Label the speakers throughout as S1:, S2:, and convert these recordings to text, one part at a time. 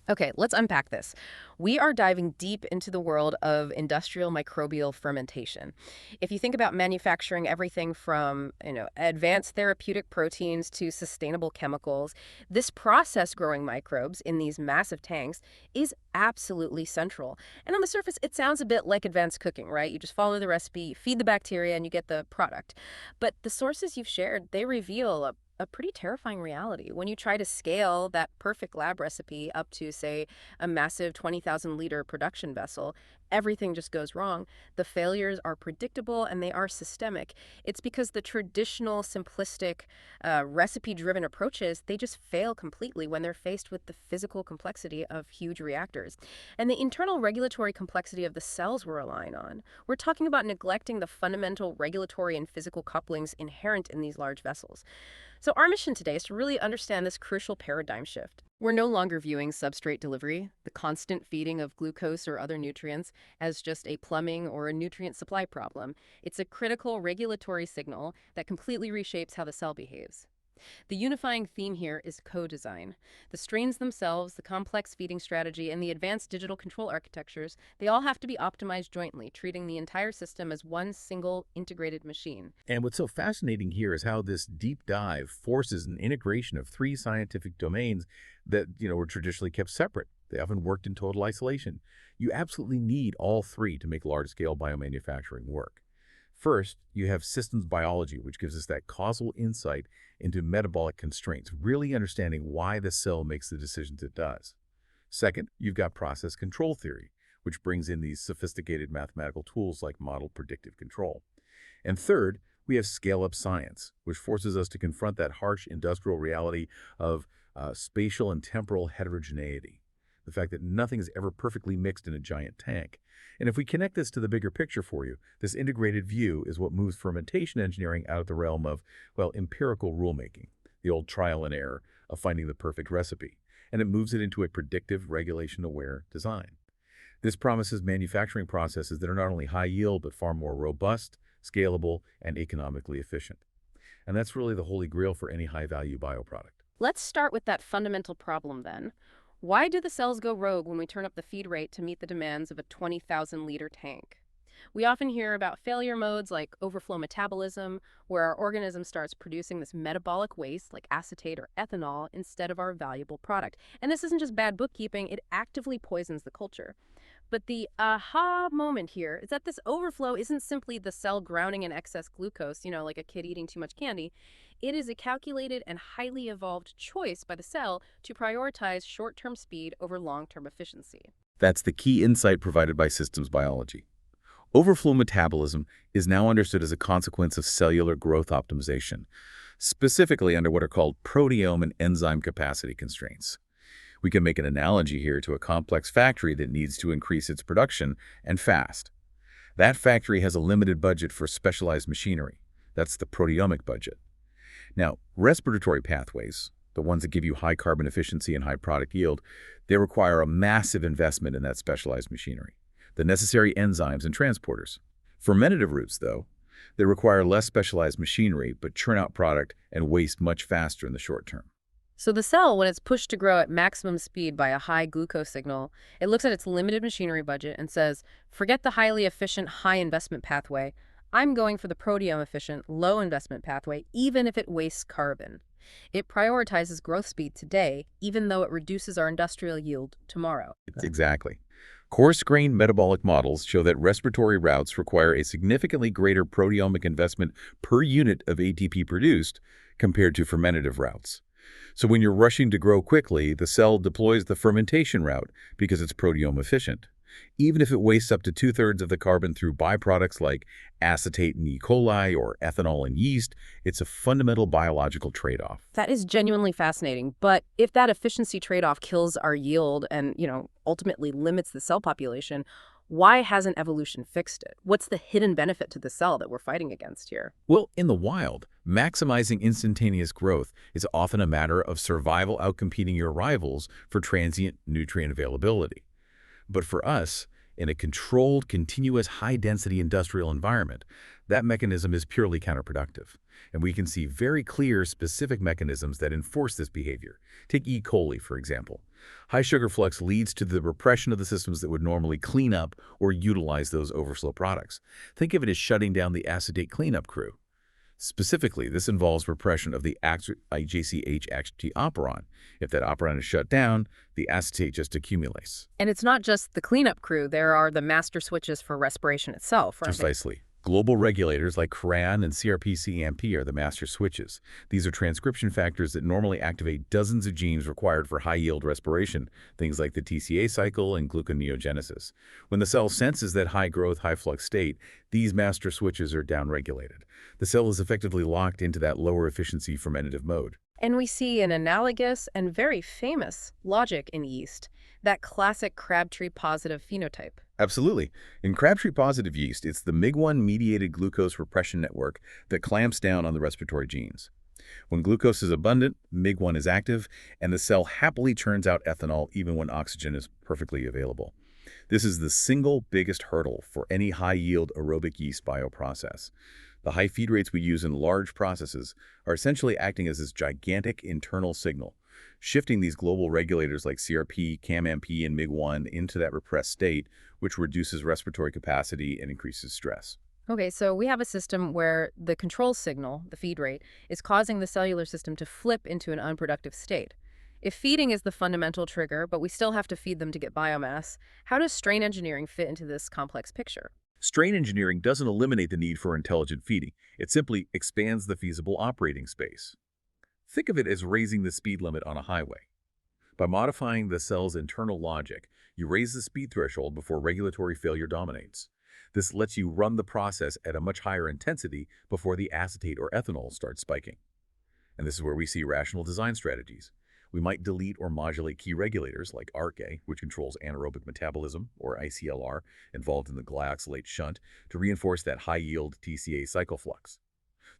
S1: Okay, let's unpack this. We are diving deep into the world of industrial microbial fermentation. If you think about manufacturing everything from, advanced therapeutic proteins to sustainable chemicals, this process growing microbes in these massive tanks is absolutely central. And on the surface, it sounds a bit like advanced cooking, right? You just follow the recipe, feed the bacteria, and you get the product. But the sources you've shared, they reveal a pretty terrifying reality. When you try to scale that perfect lab recipe up to, say, a massive 20,000-liter production vessel, everything just goes wrong. The failures are predictable and they are systemic. It's because the traditional, simplistic, recipe-driven approaches, they just fail completely when they're faced with the physical complexity of huge reactors and the internal regulatory complexity of the cells we're relying on. We're talking about neglecting the fundamental regulatory and physical couplings inherent in these large vessels. So our mission today is to really understand this crucial paradigm shift. We're no longer viewing substrate delivery, the constant feeding of glucose or other nutrients, as just a plumbing or a nutrient supply problem. It's a critical regulatory signal that completely reshapes how the cell behaves. The unifying theme here is co-design. The strains themselves, the complex feeding strategy, and the advanced digital control architectures, they all have to be optimized jointly, treating the entire system as one single integrated machine.
S2: And what's so fascinating here is how this deep dive forces an integration of three scientific domains that, were traditionally kept separate. They often worked in total isolation. You absolutely need all three to make large-scale biomanufacturing work. First, you have systems biology, which gives us that causal insight into metabolic constraints, really understanding why the cell makes the decisions it does. Second, you've got process control theory, which brings in these sophisticated mathematical tools like model-predictive control. And third, we have scale-up science, which forces us to confront that harsh industrial reality of spatial and temporal heterogeneity, the fact that nothing is ever perfectly mixed in a giant tank. And if we connect this to the bigger picture for you, this integrated view is what moves fermentation engineering out of the realm of, well, empirical rulemaking, the old trial and error of finding the perfect recipe, and it moves it into a predictive, regulation-aware design. This promises manufacturing processes that are not only high yield, but far more robust, scalable, and economically efficient. And that's really the holy grail for any high-value bioproduct.
S1: Let's start with that fundamental problem then. Why do the cells go rogue when we turn up the feed rate to meet the demands of a 20,000-liter tank? We often hear about failure modes like overflow metabolism, where our organism starts producing this metabolic waste like acetate or ethanol instead of our valuable product. And this isn't just bad bookkeeping, it actively poisons the culture. But the aha moment here is that this overflow isn't simply the cell drowning in excess glucose, like a kid eating too much candy. It is a calculated and highly evolved choice by the cell to prioritize short-term speed over long-term efficiency.
S2: That's the key insight provided by systems biology. Overflow metabolism is now understood as a consequence of cellular growth optimization, specifically under what are called proteome and enzyme capacity constraints. We can make an analogy here to a complex factory that needs to increase its production, and fast. That factory has a limited budget for specialized machinery. That's the proteomic budget. Now, respiratory pathways, the ones that give you high carbon efficiency and high product yield, they require a massive investment in that specialized machinery, the necessary enzymes and transporters. Fermentative routes, though, they require less specialized machinery, but churn out product and waste much faster in the short term.
S1: So the cell, when it's pushed to grow at maximum speed by a high glucose signal, it looks at its limited machinery budget and says, forget the highly efficient, high investment pathway. I'm going for the proteome efficient, low investment pathway, even if it wastes carbon. It prioritizes growth speed today, even though it reduces our industrial yield tomorrow.
S2: Exactly. Coarse-grained metabolic models show that respiratory routes require a significantly greater proteomic investment per unit of ATP produced compared to fermentative routes. So when you're rushing to grow quickly, the cell deploys the fermentation route because it's proteome efficient. Even if it wastes up to two-thirds of the carbon through byproducts like acetate in E. coli or ethanol in yeast, it's a fundamental biological trade-off.
S1: That is genuinely fascinating. But if that efficiency trade-off kills our yield and, ultimately limits the cell population, why hasn't evolution fixed it? What's the hidden benefit to the cell that we're fighting against here?
S2: Well, in the wild, maximizing instantaneous growth is often a matter of survival outcompeting your rivals for transient nutrient availability. But for us, in a controlled, continuous, high-density industrial environment, that mechanism is purely counterproductive. And we can see very clear, specific mechanisms that enforce this behavior. Take E. coli, for example. High sugar flux leads to the repression of the systems that would normally clean up or utilize those overflow products. Think of it as shutting down the acetate cleanup crew. Specifically, this involves repression of the IJCH operon. If that operon is shut down, the acetate just accumulates.
S1: And it's not just the cleanup crew. There are the master switches for respiration itself, aren't they?
S2: Precisely. Global regulators like CRAN and CRP-CMP are the master switches. These are transcription factors that normally activate dozens of genes required for high-yield respiration, things like the TCA cycle and gluconeogenesis. When the cell senses that high-growth, high-flux state, these master switches are downregulated. The cell is effectively locked into that lower-efficiency fermentative mode.
S1: And we see an analogous and very famous logic in yeast, that classic Crabtree-positive phenotype.
S2: Absolutely. In Crabtree-positive yeast, it's the MIG-1-mediated glucose repression network that clamps down on the respiratory genes. When glucose is abundant, MIG-1 is active, and the cell happily churns out ethanol even when oxygen is perfectly available. This is the single biggest hurdle for any high-yield aerobic yeast bioprocess. The high feed rates we use in large processes are essentially acting as this gigantic internal signal, shifting these global regulators like CRP, CAM-MP, and MIG-1 into that repressed state, which reduces respiratory capacity and increases stress.
S1: Okay, so we have a system where the control signal, the feed rate, is causing the cellular system to flip into an unproductive state. If feeding is the fundamental trigger, but we still have to feed them to get biomass, how does strain engineering fit into this complex picture?
S2: Strain engineering doesn't eliminate the need for intelligent feeding. It simply expands the feasible operating space. Think of it as raising the speed limit on a highway. By modifying the cell's internal logic, you raise the speed threshold before regulatory failure dominates. This lets you run the process at a much higher intensity before the acetate or ethanol starts spiking. And this is where we see rational design strategies. We might delete or modulate key regulators like ARCA, which controls anaerobic metabolism, or ICLR, involved in the glyoxylate shunt, to reinforce that high-yield TCA cycle flux.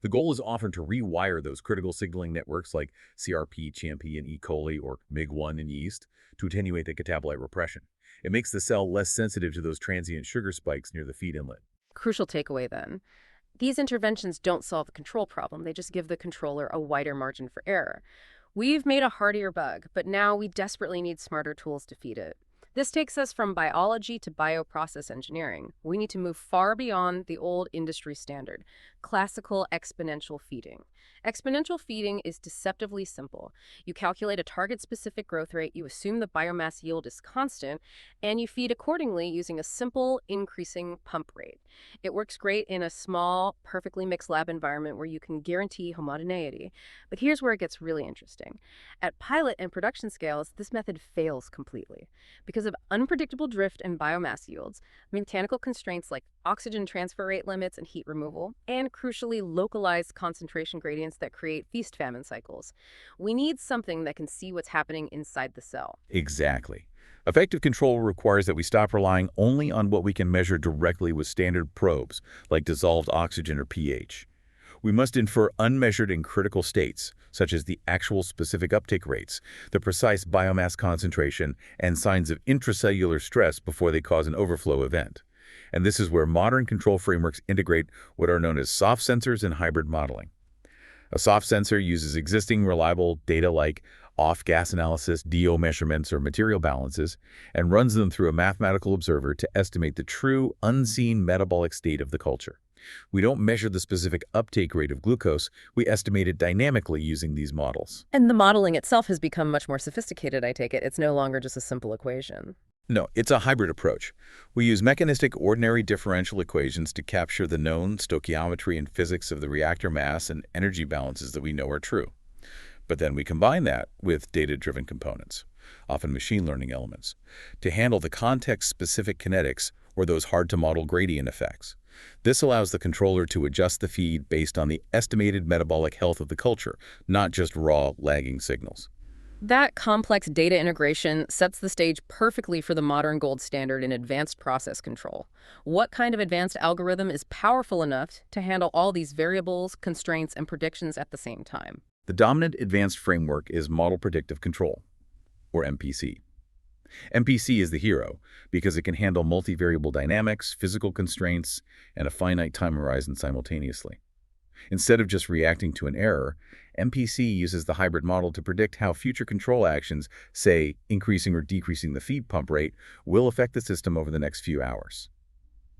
S2: The goal is often to rewire those critical signaling networks like CRP, CMP, and E. coli, or MIG-1 in yeast, to attenuate the catabolite repression. It makes the cell less sensitive to those transient sugar spikes near the feed inlet.
S1: Crucial takeaway then. These interventions don't solve the control problem. They just give the controller a wider margin for error. We've made a hardier bug, but now we desperately need smarter tools to feed it. This takes us from biology to bioprocess engineering. We need to move far beyond the old industry standard, classical exponential feeding. Exponential feeding is deceptively simple. You calculate a target-specific growth rate, you assume the biomass yield is constant, and you feed accordingly using a simple increasing pump rate. It works great in a small, perfectly mixed lab environment where you can guarantee homogeneity. But here's where it gets really interesting. At pilot and production scales, this method fails completely. Because of unpredictable drift and biomass yields, mechanical constraints like oxygen transfer rate limits and heat removal, and crucially localized concentration gradients that create feast-famine cycles. We need something that can see what's happening inside the cell.
S2: Exactly. Effective control requires that we stop relying only on what we can measure directly with standard probes, like dissolved oxygen or pH. We must infer unmeasured and critical states, such as the actual specific uptake rates, the precise biomass concentration, and signs of intracellular stress before they cause an overflow event. And this is where modern control frameworks integrate what are known as soft sensors and hybrid modeling. A soft sensor uses existing reliable data like off-gas analysis, DO measurements, or material balances, and runs them through a mathematical observer to estimate the true, unseen metabolic state of the culture. We don't measure the specific uptake rate of glucose, we estimate it dynamically using these models.
S1: And the modeling itself has become much more sophisticated, I take it. It's no longer just a simple equation.
S2: No, it's a hybrid approach. We use mechanistic ordinary differential equations to capture the known stoichiometry and physics of the reactor mass and energy balances that we know are true. But then we combine that with data-driven components, often machine learning elements, to handle the context-specific kinetics or those hard-to-model gradient effects. This allows the controller to adjust the feed based on the estimated metabolic health of the culture, not just raw, lagging signals.
S1: That complex data integration sets the stage perfectly for the modern gold standard in advanced process control. What kind of advanced algorithm is powerful enough to handle all these variables, constraints, and predictions at the same time?
S2: The dominant advanced framework is model-predictive control, or MPC. MPC is the hero because it can handle multivariable dynamics, physical constraints, and a finite time horizon simultaneously. Instead of just reacting to an error, MPC uses the hybrid model to predict how future control actions, say increasing or decreasing the feed pump rate, will affect the system over the next few hours.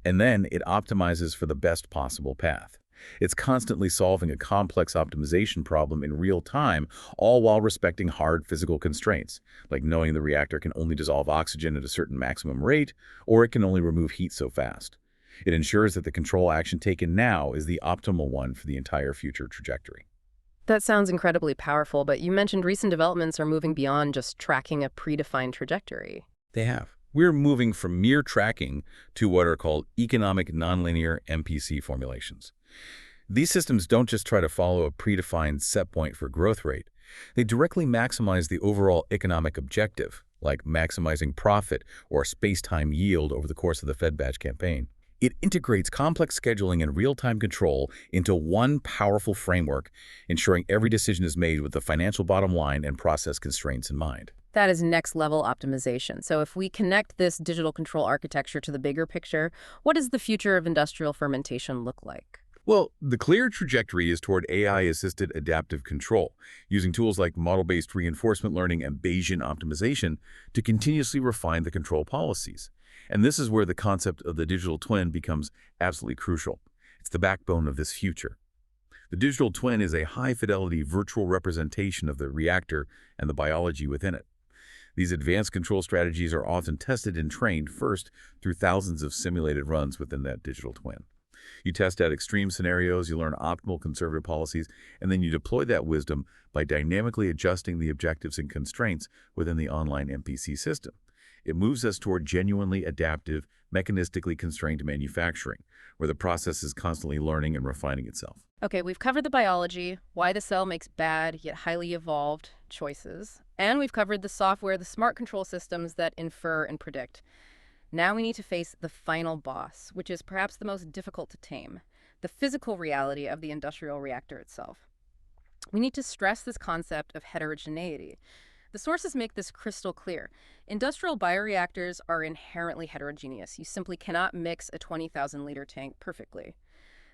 S2: And then it optimizes for the best possible path. It's constantly solving a complex optimization problem in real time, all while respecting hard physical constraints, like knowing the reactor can only dissolve oxygen at a certain maximum rate, or it can only remove heat so fast. It ensures that the control action taken now is the optimal one for the entire future trajectory.
S1: That sounds incredibly powerful, but you mentioned recent developments are moving beyond just tracking a predefined trajectory.
S2: They have. We're moving from mere tracking to what are called economic nonlinear MPC formulations. These systems don't just try to follow a predefined set point for growth rate. They directly maximize the overall economic objective, like maximizing profit or space-time yield over the course of the fed batch campaign. It integrates complex scheduling and real-time control into one powerful framework, ensuring every decision is made with the financial bottom line and process constraints in mind.
S1: That is next-level optimization. So if we connect this digital control architecture to the bigger picture, what does the future of industrial fermentation look like?
S2: Well, the clear trajectory is toward AI-assisted adaptive control, using tools like model-based reinforcement learning and Bayesian optimization to continuously refine the control policies. And this is where the concept of the digital twin becomes absolutely crucial. It's the backbone of this future. The digital twin is a high-fidelity virtual representation of the reactor and the biology within it. These advanced control strategies are often tested and trained first through thousands of simulated runs within that digital twin. You test out extreme scenarios, you learn optimal conservative policies, and then you deploy that wisdom by dynamically adjusting the objectives and constraints within the online MPC system. It moves us toward genuinely adaptive, mechanistically constrained manufacturing, where the process is constantly learning and refining itself.
S1: Okay, we've covered the biology, why the cell makes bad yet highly evolved choices, and we've covered the software, the smart control systems that infer and predict. Now we need to face the final boss, which is perhaps the most difficult to tame, the physical reality of the industrial reactor itself. We need to stress this concept of heterogeneity. The sources make this crystal clear. Industrial bioreactors are inherently heterogeneous. You simply cannot mix a 20,000-liter tank perfectly.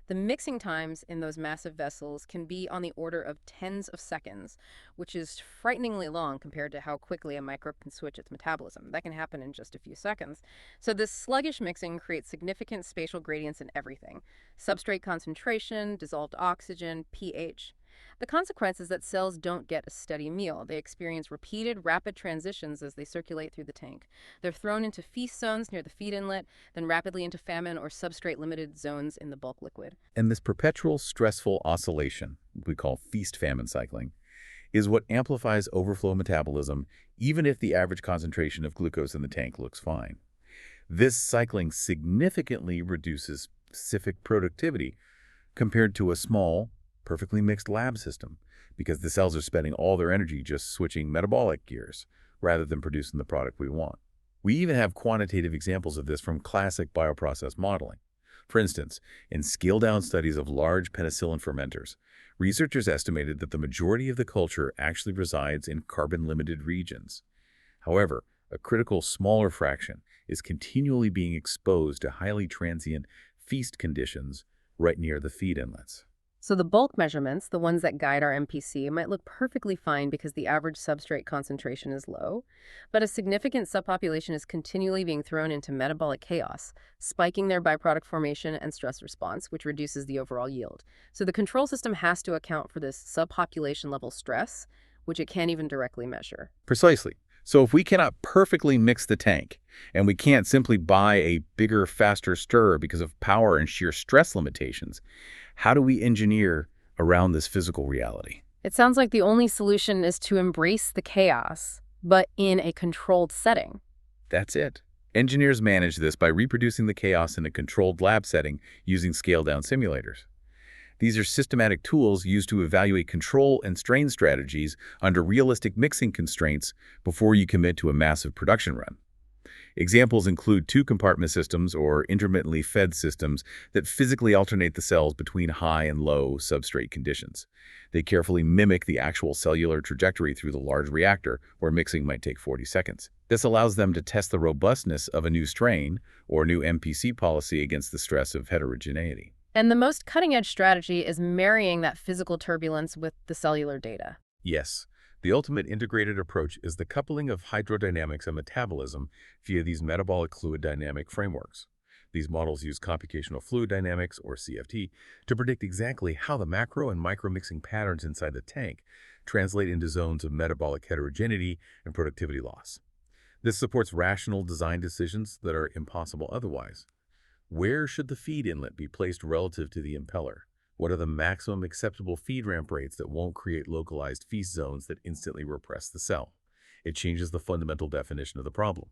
S1: The mixing times in those massive vessels can be on the order of tens of seconds, which is frighteningly long compared to how quickly a microbe can switch its metabolism. That can happen in just a few seconds. So this sluggish mixing creates significant spatial gradients in everything: substrate concentration, dissolved oxygen, pH. The consequence is that cells don't get a steady meal. They experience repeated, rapid transitions as they circulate through the tank. They're thrown into feast zones near the feed inlet, then rapidly into famine or substrate-limited zones in the bulk liquid.
S2: And this perpetual stressful oscillation, we call feast-famine cycling, is what amplifies overflow metabolism, even if the average concentration of glucose in the tank looks fine. This cycling significantly reduces specific productivity compared to a small, perfectly mixed lab system, because the cells are spending all their energy just switching metabolic gears rather than producing the product we want. We even have quantitative examples of this from classic bioprocess modeling. For instance, in scaled-down studies of large penicillin fermenters, researchers estimated that the majority of the culture actually resides in carbon-limited regions. However, a critical smaller fraction is continually being exposed to highly transient feast conditions right near the feed inlets.
S1: So the bulk measurements, the ones that guide our MPC, might look perfectly fine because the average substrate concentration is low, but a significant subpopulation is continually being thrown into metabolic chaos, spiking their byproduct formation and stress response, which reduces the overall yield. So the control system has to account for this subpopulation level stress, which it can't even directly measure.
S2: Precisely. So if we cannot perfectly mix the tank, and we can't simply buy a bigger, faster stirrer because of power and sheer stress limitations, how do we engineer around this physical reality?
S1: It sounds like the only solution is to embrace the chaos, but in a controlled setting.
S2: That's it. Engineers manage this by reproducing the chaos in a controlled lab setting using scaled-down simulators. These are systematic tools used to evaluate control and strain strategies under realistic mixing constraints before you commit to a massive production run. Examples include two-compartment systems or intermittently fed systems that physically alternate the cells between high and low substrate conditions. They carefully mimic the actual cellular trajectory through the large reactor, where mixing might take 40 seconds. This allows them to test the robustness of a new strain or new MPC policy against the stress of heterogeneity.
S1: And the most cutting-edge strategy is marrying that physical turbulence with the cellular data.
S2: Yes, the ultimate integrated approach is the coupling of hydrodynamics and metabolism via these metabolic fluid dynamic frameworks. These models use computational fluid dynamics, or CFD, to predict exactly how the macro and micro mixing patterns inside the tank translate into zones of metabolic heterogeneity and productivity loss. This supports rational design decisions that are impossible otherwise. Where should the feed inlet be placed relative to the impeller? What are the maximum acceptable feed ramp rates that won't create localized feast zones that instantly repress the cell? It changes the fundamental definition of the problem.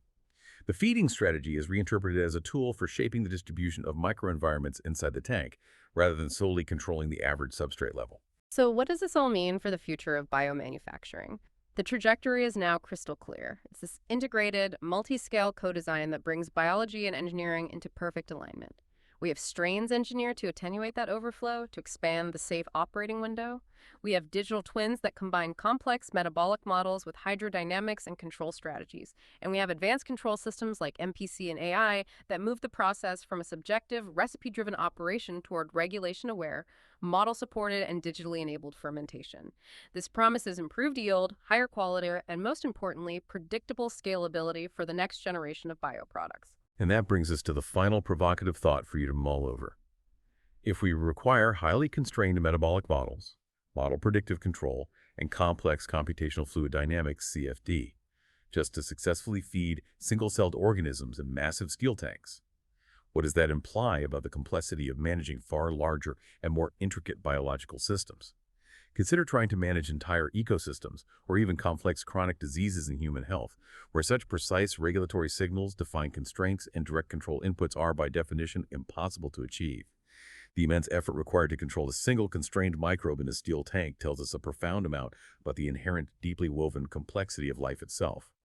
S2: The feeding strategy is reinterpreted as a tool for shaping the distribution of microenvironments inside the tank, rather than solely controlling the average substrate level.
S1: So what does this all mean for the future of biomanufacturing? The trajectory is now crystal clear. It's this integrated, multi-scale co-design that brings biology and engineering into perfect alignment. We have strains engineered to attenuate that overflow, to expand the safe operating window. We have digital twins that combine complex metabolic models with hydrodynamics and control strategies. And we have advanced control systems like MPC and AI that move the process from a subjective, recipe-driven operation toward regulation-aware, model-supported, and digitally enabled fermentation. This promises improved yield, higher quality, and most importantly, predictable scalability for the next generation of bioproducts.
S2: And that brings us to the final provocative thought for you to mull over. If we require highly constrained metabolic models, model predictive control, and complex computational fluid dynamics (CFD) just to successfully feed single-celled organisms in massive steel tanks, what does that imply about the complexity of managing far larger and more intricate biological systems? Consider trying to manage entire ecosystems or even complex chronic diseases in human health, where such precise regulatory signals define constraints and direct control inputs are, by definition, impossible to achieve. The immense effort required to control a single constrained microbe in a steel tank tells us a profound amount about the inherent, deeply woven complexity of life itself.